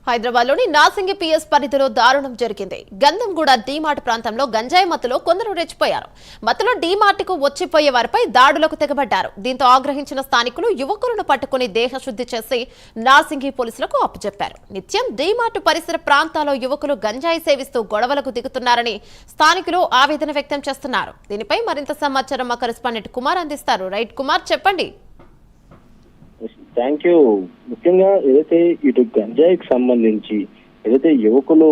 హైదరాబాద్ లోని నాసింగి పిఎస్ పరిధిలో దారుణం జరిగింది. గంధంగూడ డీమార్ట్ ప్రాంతంలో గంజాయి మత్తులో కొందరు రెచ్చిపోయారు. మత్తులో డీమార్ట్ కు వచ్చిపోయే వారిపై దాడులకు తెగబడ్డారు. దీంతో ఆగ్రహించిన స్థానికులు యువకులను పట్టుకుని దేహశుద్ధి చేసి నాసింగి పోలీసులకు అప్పచెప్పారు. నిత్యం డీమార్ట్ పరిసర ప్రాంతాల్లో యువకులు గంజాయి సేవిస్తూ గొడవలకు దిగుతున్నారని స్థానికులు ఆవేదన వ్యక్తం చేస్తున్నారు. దీనిపై మరింత సమాచారం మా కరెస్పాండెంట్ కుమార్ అందిస్తారు. రైట్ కుమార్, చెప్పండి. Thank you. ముఖ్యంగా ఏదైతే ఇటు గంజాయికి సంబంధించి ఏదైతే యువకులు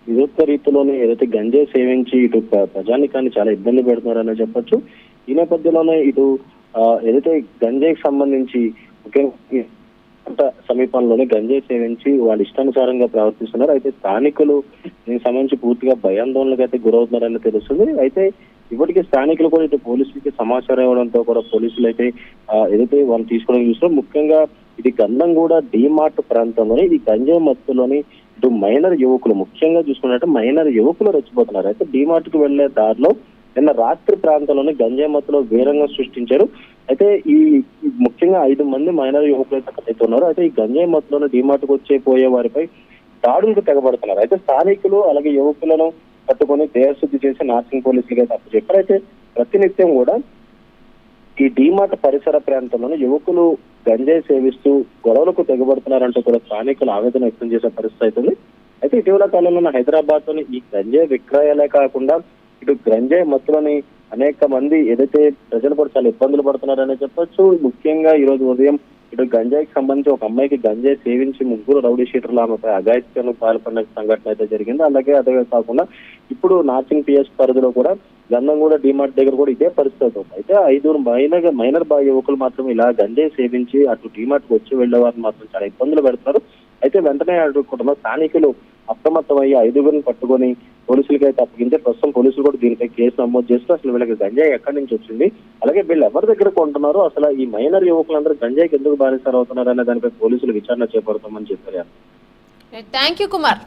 వినూత్న రీతిలోనే ఏదైతే గంజాయి సేవించి ఇటు ప్రజానికాన్ని చాలా ఇబ్బంది పెడుతున్నారనే చెప్పొచ్చు. ఈ నేపథ్యంలోనే ఇటు ఏదైతే గంజాయికి సంబంధించి ముఖ్యంగా సమీపంలోనే గంజాయి సేవించి వాళ్ళ ఇష్టానుసారంగా ప్రవర్తిస్తున్నారు. అయితే స్థానికులు దీనికి సంబంధించి పూర్తిగా భయాందోళనకు అయితే గురవుతున్నారని తెలుస్తుంది. అయితే ఇప్పటికే స్థానికులు కూడా ఇటు పోలీసులకి సమాచారం ఇవ్వడంతో కూడా పోలీసులు అయితే ఏదైతే వాళ్ళు తీసుకోవడం చూస్తున్నాం. ముఖ్యంగా ఇది గంధంగూడ డీమార్ట్ ప్రాంతంలోని ఈ గంజాయి మత్తులోని ఇటు మైనర్ యువకులు ముఖ్యంగా చూసుకున్నట్టు మైనర్ యువకులు రెచ్చిపోతున్నారు. అయితే డీమార్ట్ కు వెళ్లే దారిలో నిన్న రాత్రి ప్రాంతంలోని గంజాయి మత్తులో వీరంగం సృష్టించారు. అయితే ఈ ముఖ్యంగా 5 మంది మైనర్ యువకులు అయితే ఉన్నారు. అయితే ఈ గంజాయి మత్తులోని డీమార్ట్ కు పోయే వారిపై దాడులకు తెగబడుతున్నారు. అయితే స్థానికులు అలాగే యువకులను పట్టుకొని దేహశుద్ధి చేసి నాసింగ్ పోలీసులుగా తప్పు చెప్పారు. అయితే ప్రతినిత్యం కూడా ఈ డీమార్ట్ పరిసర ప్రాంతంలోనే యువకులు గంజాయి సేవిస్తూ గొడవలకు తెగబడుతున్నారంటూ కూడా స్థానికులు ఆవేదన వ్యక్తం చేసే పరిస్థితి అవుతుంది. అయితే ఇటీవల కాలంలో హైదరాబాద్ లోని ఈ గంజాయి విక్రయాలే కాకుండా ఇటు గంజాయి మత్తులని అనేక మంది ఏదైతే ప్రజలు కూడా చాలా ఇబ్బందులు పడుతున్నారనే చెప్పొచ్చు. ముఖ్యంగా ఈ రోజు ఉదయం ఇటు గంజాయికి సంబంధించి ఒక అమ్మాయికి గంజాయి సేవించి 3 రౌడీ షీటర్లు ఆమెపై అఘాయిత్యానికి పాల్పడిన సంఘటన అయితే జరిగింది. అలాగే అదే కాకుండా ఇప్పుడు నాసింగ్ పిఎస్ పరిధిలో కూడా గంధంగూడ డీమార్ట్ దగ్గర కూడా ఇదే పరిస్థితి అవుతుంది. అయితే 5 మైనర్ యువకులు మాత్రం ఇలా గంజాయి సేవించి అటు డీమార్ట్ కు వచ్చి వెళ్లే వారిని మాత్రం చాలా ఇబ్బందులు పెడుతున్నారు. అయితే వెంటనే అడుగుకుంటున్న స్థానికులు అప్రమత్తమయ్యి 5గురిని పట్టుకొని పోలీసులకి అయితే అప్పగించే ప్రస్తుతం పోలీసులు కూడా దీనిపై కేసు నమోదు చేస్తూ అసలు వీళ్ళకి గంజాయి ఎక్కడి నుంచి వచ్చింది, అలాగే వీళ్ళు ఎవరి దగ్గర కొంటున్నారు, అసలు ఈ మైనర్ యువకులందరూ గంజాయికి ఎందుకు బానిసలు అవుతున్నారు అనే దానిపై పోలీసులు విచారణ చేపడతామని చెప్పారు. Thank you Kumar.